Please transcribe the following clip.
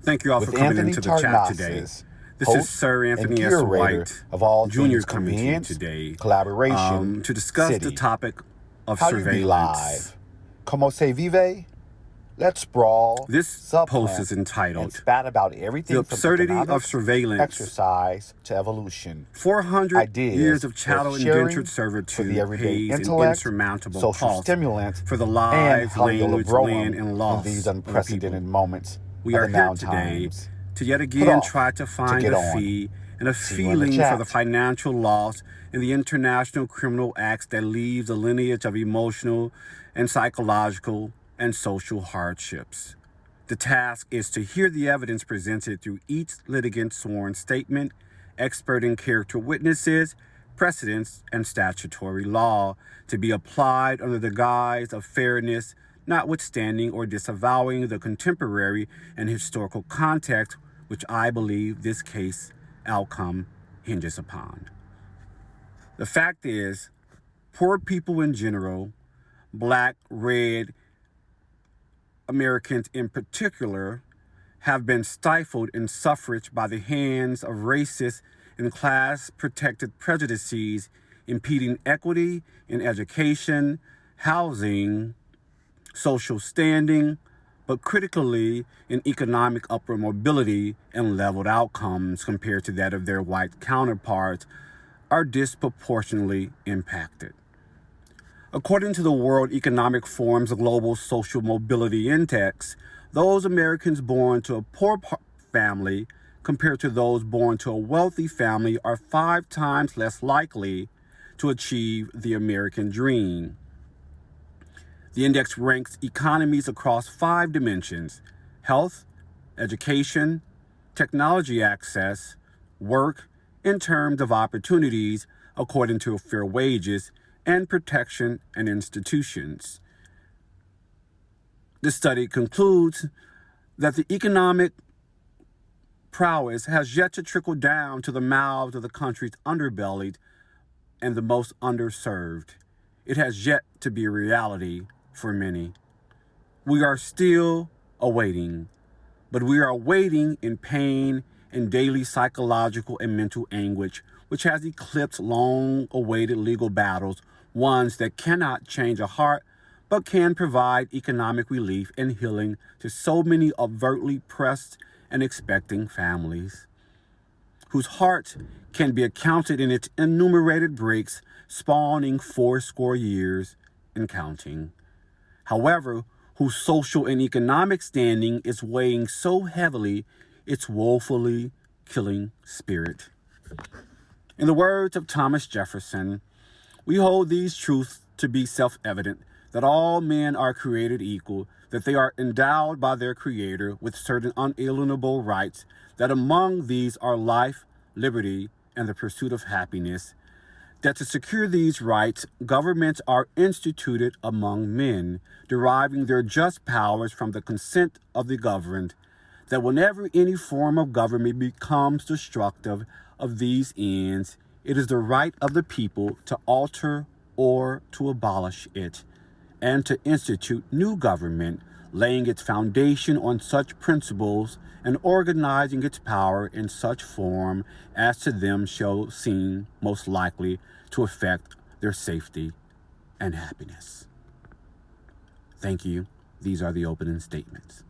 Thank you all with for coming Anthony into the chat today. Tarnassus, This is host Sir and Anthony S. curator White, of all Jr. things coming to you convenience, today collaboration, to discuss city. the topic of How you surveillance. BeLive? Como se vive? Let's sprawl, This post is subplant, and entitled spat about The everything from Absurdity of economics, Surveillance, exercise to evolution. 400 Ideas years of chattel worth sharing indentured for the servitude everyday pays an intellect, insurmountable social cost stimulant, for the and lives, how you'll language, grow land, them and in loss these of the people. unprecedented moments We of are the here now today times. to yet Put again off try to find get a on. fee and a See you in the feeling for the chat. financial loss and the international criminal acts that leaves a lineage of emotional and psychological and social hardships. The task is to hear the evidence presented through each litigant's sworn statement, expert and character witnesses, precedents, and statutory law to be applied under the guise of fairness, notwithstanding or disavowing the contemporary and historical context which I believe this case outcome hinges upon. The fact is, poor people in general, black, red, Americans in particular, have been stifled in suffrage by the hands of racist and class-protected prejudices impeding equity in education, housing, social standing, but critically in economic upward mobility and leveled outcomes compared to that of their white counterparts, are disproportionately impacted. According to the World Economic Forum's Global Social Mobility Index, those Americans born to a poor family compared to those born to a wealthy family are 5 times less likely to achieve the American dream. The index ranks economies across 5 dimensions: health, education, technology access, work, in terms of opportunities according to fair wages, and protection and institutions. The study concludes that the economic prowess has yet to trickle down to the mouths of the country's underbellied and the most underserved. It has yet to be a reality for many. We are still awaiting, but we are waiting in pain and daily psychological and mental anguish, which has eclipsed long-awaited legal battles, ones that cannot change a heart, but can provide economic relief and healing to so many overtly pressed and expecting families, whose hearts can be accounted in its enumerated breaks, spawning 80 years and counting. However, whose social and economic standing is weighing so heavily its woefully killing spirit. In the words of Thomas Jefferson, we hold these truths to be self-evident, that all men are created equal, that they are endowed by their Creator with certain unalienable rights, that among these are life, liberty, and the pursuit of happiness, that to secure these rights, governments are instituted among men, deriving their just powers from the consent of the governed, that whenever any form of government becomes destructive of these ends, it is the right of the people to alter or to abolish it, and to institute new government, laying its foundation on such principles and organizing its power in such form as to them shall seem most likely to affect their safety and happiness. Thank you. These are the opening statements.